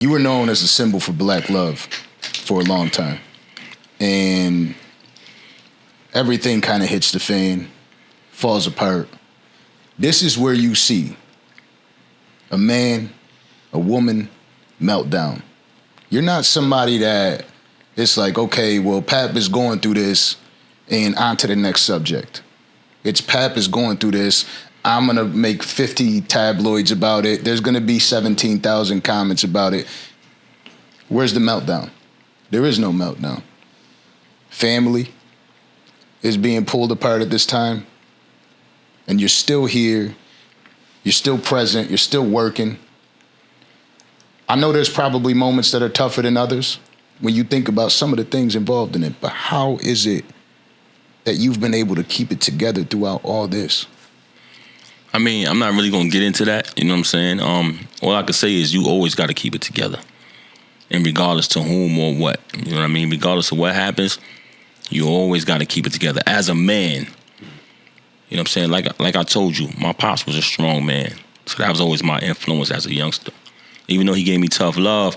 You were known as a symbol for black love for a long time. And everything kind of hits the fan, falls apart. This is where you see a man, a woman meltdown. You're not somebody that it's like, okay, well, Pap is going through this and on to the next subject. It's Pap is going through this. I'm going to make 50 tabloids about it. There's going to be 17,000 comments about it. Where's the meltdown? There is no meltdown. Family is being pulled apart at this time. And you're still here. You're still present. You're still working. I know there's probably moments that are tougher than others when you think about some of the things involved in it. But how is it that you've been able to keep it together throughout all this? I mean, I'm not really going to get into that. You know what I'm saying? All I can say is you always got to keep it together. And regardless to whom or what. You know what I mean? Regardless of what happens, you always got to keep it together. As a man, you know what I'm saying? Like I told you, my pops was a strong man. So that was always my influence as a youngster. Even though he gave me tough love,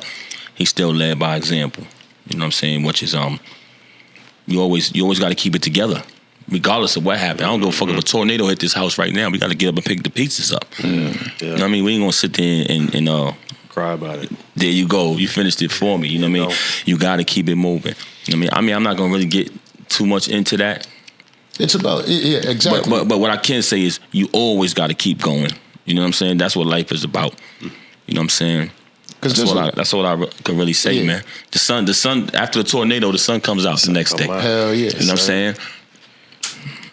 he still led by example. You know what I'm saying? Which is you always got to keep it together, regardless of what happened. I don't give a fuck if a tornado hit this house right now. We got to get up and pick the pieces up. Yeah. You know what I mean? We ain't gonna sit there and cry about it. There you go. You finished it for me. You know what I mean? You got to keep it moving. You know what I mean? I'm not gonna really get too much into that. It's about exactly. But what I can say is you always got to keep going. You know what I'm saying? That's what life is about. You know what I'm saying? That's all I can really say, man. The sun, after the tornado, the sun comes out the next day. Hell yeah. You know what I'm saying?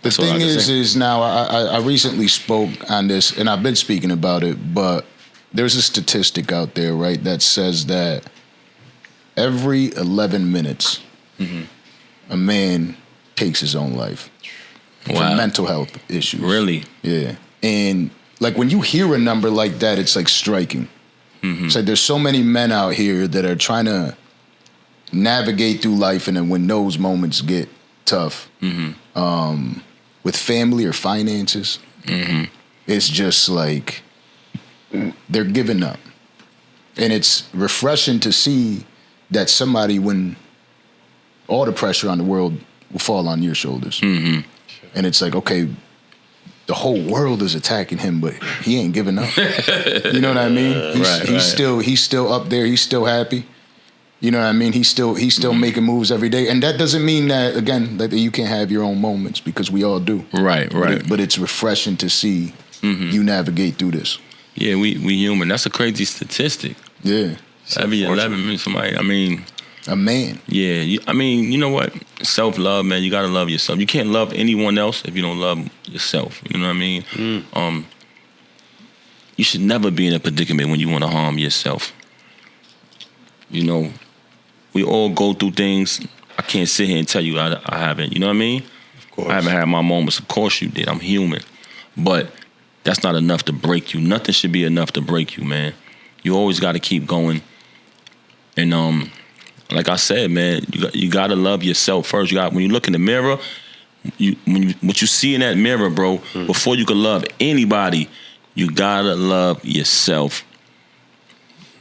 The thing is now I recently spoke on this, and I've been speaking about it, but there's a statistic out there, right, that says that every 11 minutes, a man takes his own life for mental health issues. Really? Yeah. And like when you hear a number like that, it's like striking. It's like there's so many men out here that are trying to navigate through life, and then when those moments get tough, with family or finances, it's just like they're giving up. And it's refreshing to see that somebody, when all the pressure on the world will fall on your shoulders. And it's like, okay, the whole world is attacking him, but he ain't giving up. You know what I mean? He's still up there. He's still happy. You know what I mean? He's still making moves every day. And that doesn't mean that, again, that you can't have your own moments, because we all do. Right. But it's refreshing to see you navigate through this. Yeah, we human. That's a crazy statistic. Yeah. Every 11 minutes, somebody, I mean... A man. Yeah, I mean, you know what? Self-love, man, you got to love yourself. You can't love anyone else if you don't love yourself. You know what I mean? You should never be in a predicament when you want to harm yourself. You know, we all go through things. I can't sit here and tell you I haven't. You know what I mean? Of course. I haven't had my moments. Of course you did. I'm human. But that's not enough to break you. Nothing should be enough to break you, man. You always got to keep going. And like I said, man, you got to love yourself first. When you look in the mirror, what you see in that mirror, bro, before you can love anybody, you got to love yourself.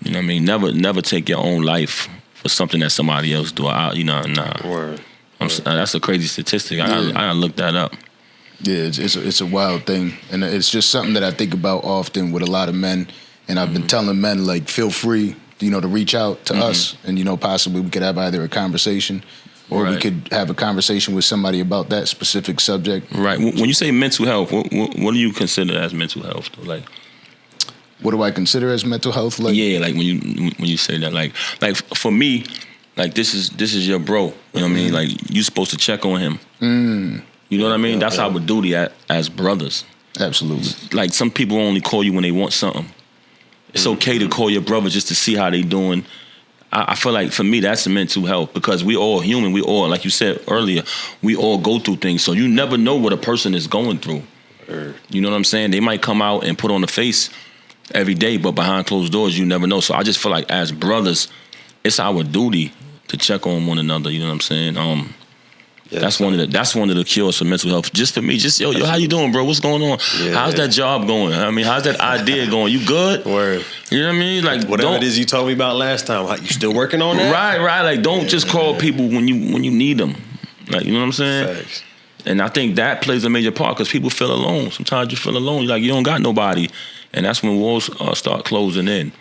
You know what I mean? Never take your own life for something that somebody else do. Nah. Word. That's a crazy statistic. I looked that up. Yeah, it's a wild thing. And it's just something that I think about often with a lot of men. And I've been telling men, like, feel free, to reach out to us, and, possibly we could have either a conversation or we could have a conversation with somebody about that specific subject. Right. When you say mental health, what do you consider as mental health? Like, what do I consider as mental health? Like, yeah, like when you say that, like for me, like this is your bro. You know what I mean? Like, you supposed to check on him. You know what I mean? That's our duty as brothers. Absolutely. Like, some people only call you when they want something. It's okay to call your brother just to see how they doing. I feel like, for me, that's mental health, because we all human. We all, like you said earlier, we all go through things. So you never know what a person is going through. You know what I'm saying? They might come out and put on a face every day, but behind closed doors, you never know. So I just feel like, as brothers, it's our duty to check on one another. You know what I'm saying? Yeah, that's one of the cures for mental health. Just for me, yo, how you doing, bro? What's going on? Yeah, how's that job going? I mean, how's that idea going? You good? Word. You know what I mean? Like whatever it is you told me about last time. You still working on that? Right. Like don't just call people when you need them. Like you know what I'm saying? Facts. And I think that plays a major part because people feel alone. Sometimes you feel alone. You're like you don't got nobody, and that's when walls start closing in.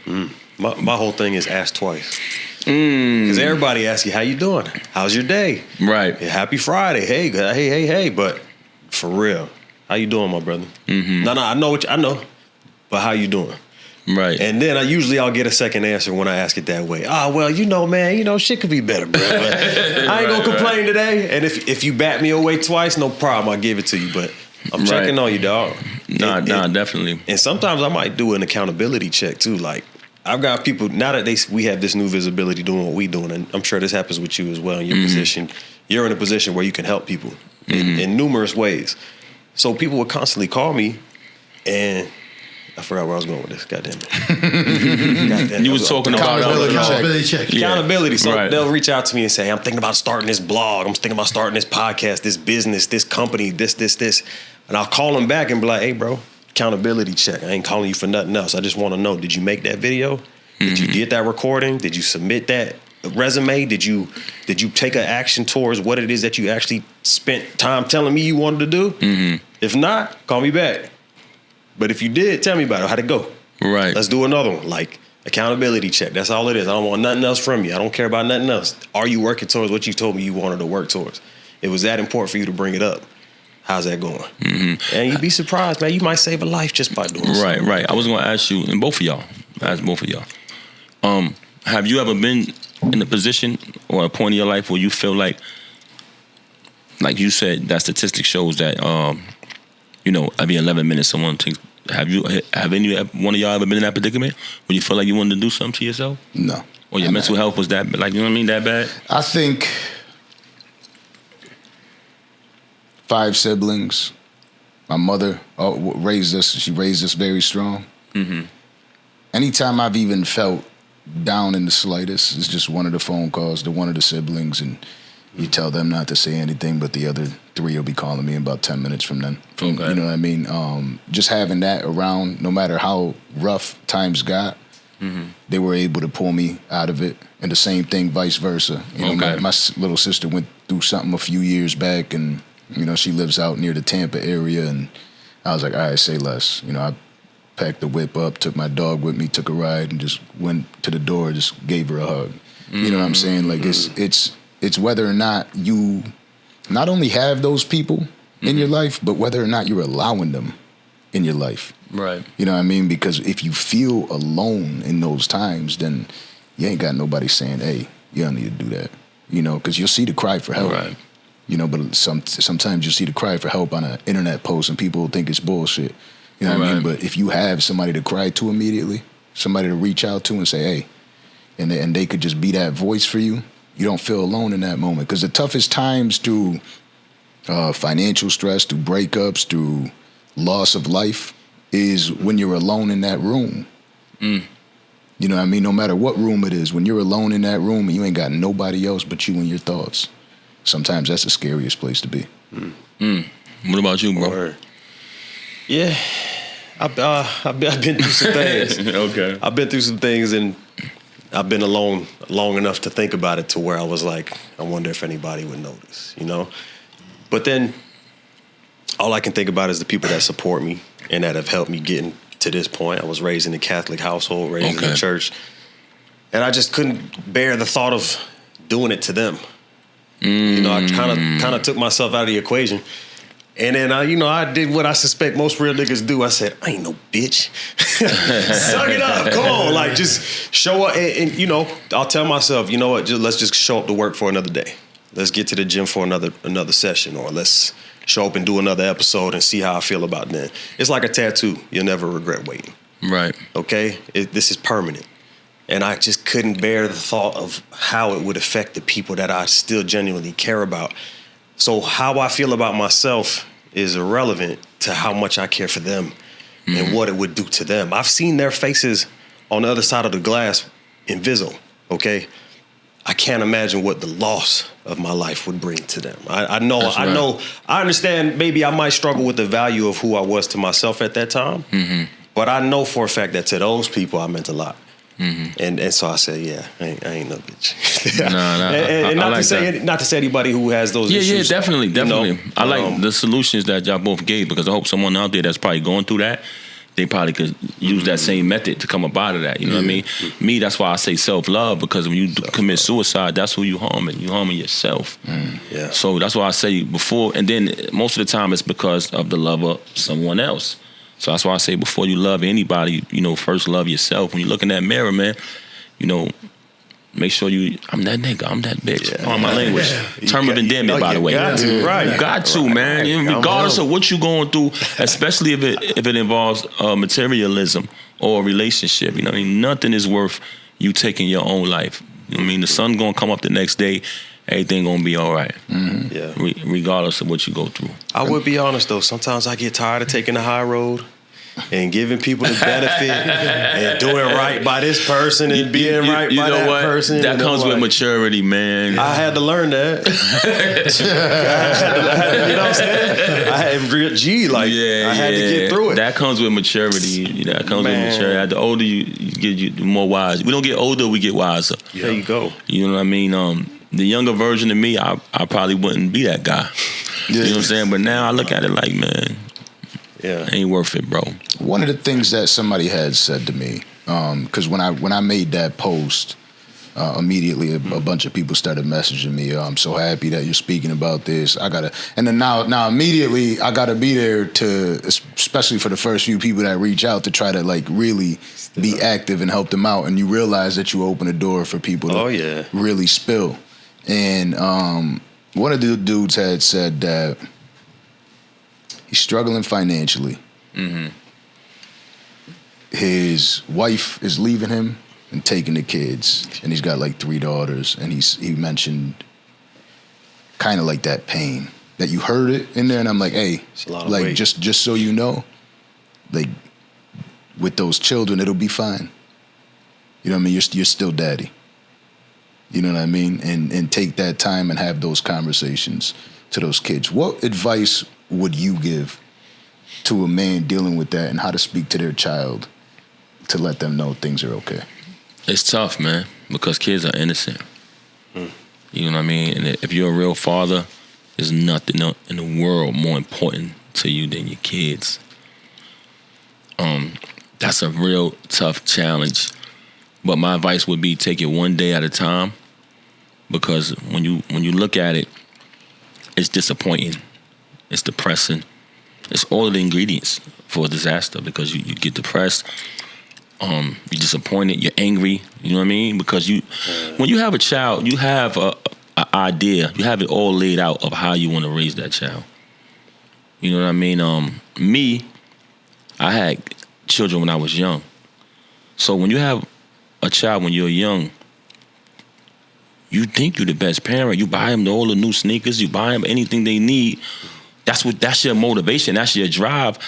My whole thing is ask twice. Because everybody asks you, how you doing? How's your day? Right. Yeah, happy Friday. Hey. But for real, how you doing, my brother? Mm-hmm. No, I know. But how you doing? Right. And then I'll get a second answer when I ask it that way. Well, man, shit could be better, bro. But I ain't gonna complain today. And if you bat me away twice, no problem. I'll give it to you. But I'm checking on you, dog. Nah, definitely. And sometimes I might do an accountability check too. Like I've got people now that we have this new visibility doing what we doing, and I'm sure this happens with you as well in your position. You're in a position where you can help people in numerous ways. So people would constantly call me, and I forgot where I was going with this. Goddamn it. You was talking about accountability check. Accountability. So right. They'll reach out to me and say, I'm thinking about starting this blog. I'm thinking about starting this podcast, this business, this company, this. And I'll call them back and be like, hey, bro, accountability check. I ain't calling you for nothing else. I just want to know, did you make that video? Did you get that recording? Did you submit that resume? Did you take an action towards what it is that you actually spent time telling me you wanted to do? If not, call me back. But if you did, tell me about it. How'd it go? Right. Let's do another one. Like accountability check. That's all it is. I don't want nothing else from you. I don't care about nothing else. Are you working towards what you told me you wanted to work towards? It was that important for you to bring it up. How's that going? And you'd be surprised, man. You might save a life just by doing something. Right. I was going to ask you, and both of y'all, have you ever been in a position or a point in your life where you feel like you said, that statistic shows that, every 11 minutes someone takes. Have one of y'all ever been in that predicament where you feel like you wanted to do something to yourself? No. Or your mental health was that, that bad? I think 5 siblings. My mother raised us. She raised us very strong. Anytime I've even felt down in the slightest, it's just one of the phone calls to one of the siblings, and you tell them not to say anything, but the other 3 will be calling me in about 10 minutes from then. Okay. You know what I mean? Just having that around, no matter how rough times got, they were able to pull me out of it. And the same thing, vice versa. You know, my little sister went through something a few years back, and she lives out near the Tampa area, and I was like, all right, say less. I packed the whip up, took my dog with me, took a ride, and just went to the door, just gave her a hug. You know what I'm saying? Like it's whether or not you not only have those people in your life, but whether or not you're allowing them in your life. Right. You know what I mean? Because if you feel alone in those times, then you ain't got nobody saying, hey, you don't need to do that. Because you'll see the cry for help. Right. But sometimes you see the cry for help on an internet post and people think it's bullshit. You know what I mean? But if you have somebody to cry to immediately, somebody to reach out to and say, hey, and they could just be that voice for you, you don't feel alone in that moment. Because the toughest times through financial stress, through breakups, through loss of life is when you're alone in that room. You know what I mean? No matter what room it is, when you're alone in that room and you ain't got nobody else but you and your thoughts, sometimes that's the scariest place to be. What about you, bro? Word. Yeah, I've been through some things. Okay. I've been through some things, and I've been alone long enough to think about it to where I was like, I wonder if anybody would notice, But then all I can think about is the people that support me and that have helped me get to this point. I was raised in a Catholic household, raised in the church, and I just couldn't bear the thought of doing it to them. I kind of took myself out of the equation. And then I did what I suspect most real niggas do. I said, I ain't no bitch. Suck it up. Come on. Just show up. And I'll tell myself, you know what? Let's just show up to work for another day. Let's get to the gym for another session, or let's show up and do another episode and see how I feel about that. It's like a tattoo. You'll never regret waiting. Right. Okay? This is permanent. And I just couldn't bear the thought of how it would affect the people that I still genuinely care about. So how I feel about myself is irrelevant to how much I care for them and what it would do to them. I've seen their faces on the other side of the glass in Vizzo, okay? I can't imagine what the loss of my life would bring to them. I know, That's I right. know, I understand maybe I might struggle with the value of who I was to myself at that time, but I know for a fact that to those people I meant a lot. And so I said, yeah, I ain't no bitch. And not like to say not to say anybody who has those issues. Yeah, definitely. you know, I like the solutions that y'all both gave, because I hope someone out there that's probably going through that, they probably could use that same method to come up out of that. You know what I mean? Me, that's why I say self-love, because when you commit suicide, that's who you harming. You harming yourself. Yeah. So that's why I say before, and then most of the time it's because of the love of someone else. So that's why I say before you love anybody, first love yourself. When you look in that mirror, man, make sure I'm that nigga, I'm that bitch. Yeah. Pardon my language. Term of endearment, by the way. You got to, right. You got to, man. Right. Regardless of what you're going through, especially if it involves materialism or a relationship. You know what I mean? Nothing is worth you taking your own life. You know what I mean? The sun gonna come up the next day. Everything gonna be all right. Yeah. Regardless of what you go through. I would be honest though. Sometimes I get tired of taking the high road and giving people the benefit and doing right by this person and being right by that person. That comes with maturity, man. I had to learn that. You know what I'm saying? I had I had to get through it. That comes with maturity. That comes with maturity. The older you get, the more wise. We don't get older, we get wiser. There you go. You know what I mean? The younger version of me, I probably wouldn't be that guy. You know what I'm saying? But now I look at it like, man, ain't worth it, bro. One of the things that somebody had said to me, because when I made that post, immediately a bunch of people started messaging me. I'm so happy that you're speaking about this. And then now immediately I gotta be there to, especially for the first few people that reach out, to try to like really be active and help them out. And you realize that you open a door for people to really spill. And one of the dudes had said that he's struggling financially. His wife is leaving him and taking the kids, and he's got like 3 daughters. And he mentioned kind of like that pain that you heard it in there, and I'm like, hey, like just so you know, like with those children, it'll be fine. You know what I mean? You're still daddy. You know what I mean? And take that time and have those conversations to those kids. What advice would you give to a man dealing with that, and how to speak to their child to let them know things are okay? It's tough, man, because kids are innocent. You know what I mean? And if you're a real father, there's nothing in the world more important to you than your kids. That's a real tough challenge. But my advice would be take it one day at a time, because when you look at it, it's disappointing, it's depressing, it's all of the ingredients for a disaster, because you get depressed, you're disappointed, you're angry, you know what I mean? Because when you have a child, you have an idea, you have it all laid out of how you want to raise that child. You know what I mean? Me, I had children when I was young. So when you have a child when you're young, you think you're the best parent. You buy them all the new sneakers. You buy them anything they need. That's your motivation. That's your drive.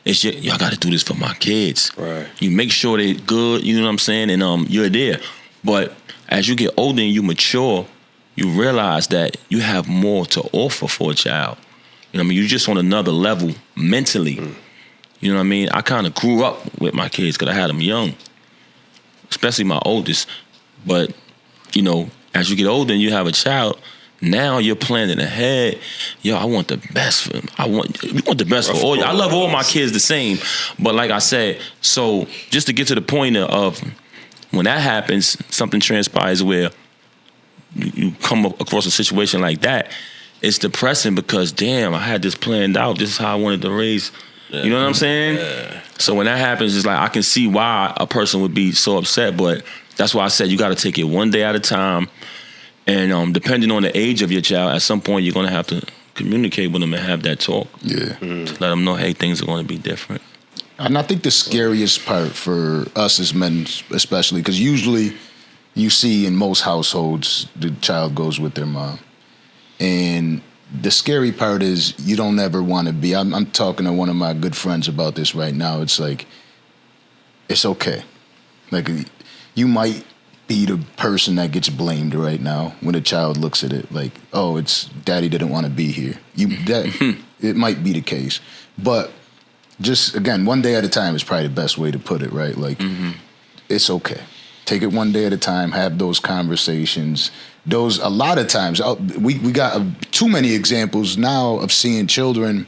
It's y'all got to do this for my kids. Right. You make sure they're good. You know what I'm saying? And you're there. But as you get older and you mature, you realize that you have more to offer for a child. You know what I mean? You're just on another level mentally. You know what I mean? I kind of grew up with my kids because I had them young, especially my oldest. But, as you get older and you have a child, now you're planning ahead. Yo, I want the best for them. We want the best for all you. I love all my kids the same. But like I said, so just to get to the point of when that happens, something transpires where you come across a situation like that, it's depressing because, damn, I had this planned out. This is how I wanted to raise. You know what I'm saying? Yeah. So when that happens, it's like I can see why a person would be so upset, but that's why I said you got to take it one day at a time. And depending on the age of your child, at some point you're going to have to communicate with them and have that talk. Yeah. To let them know, hey, things are going to be different. And I think the scariest part for us as men, especially, because usually you see in most households the child goes with their mom. And the scary part is you don't ever want to be. I'm talking to one of my good friends about this right now. It's like, it's okay. Like, you might be the person that gets blamed right now when a child looks at it like, oh, it's daddy didn't want to be here. It might be the case, but just again, one day at a time is probably the best way to put it, right? Like, it's okay. Take it one day at a time. Have those conversations. A lot of times, we got too many examples now of seeing children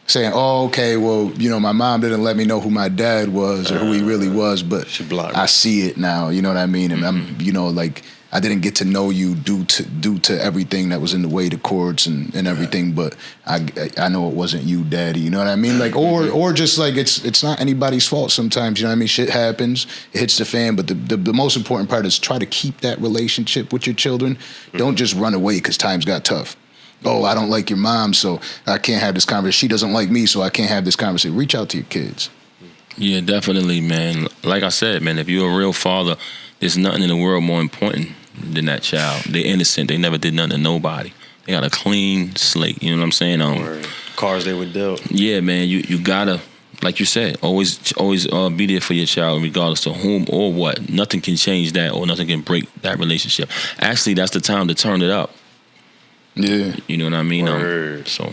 saying, "Oh, okay, well, my mom didn't let me know who my dad was or who he really was, but I see it now." You know what I mean? And I'm, like, I didn't get to know you due to everything that was in the way, the courts and everything, but I know it wasn't you, daddy. You know what I mean? Like, or just like it's not anybody's fault sometimes. You know what I mean? Shit happens, it hits the fan. But the most important part is try to keep that relationship with your children. Don't just run away because times got tough. Oh, I don't like your mom, so I can't have this conversation. She doesn't like me, so I can't have this conversation. Reach out to your kids. Yeah, definitely, man. Like I said, man, if you're a real father, there's nothing in the world more important than that child. They're innocent. They never did nothing to nobody. They got a clean slate. You know what I'm saying? Cars they were dealt. Yeah, man. You gotta, like you said, always be there for your child, regardless of whom or what. Nothing can change that, or nothing can break that relationship. Actually, that's the time to turn it up. Yeah. You know what I mean? So.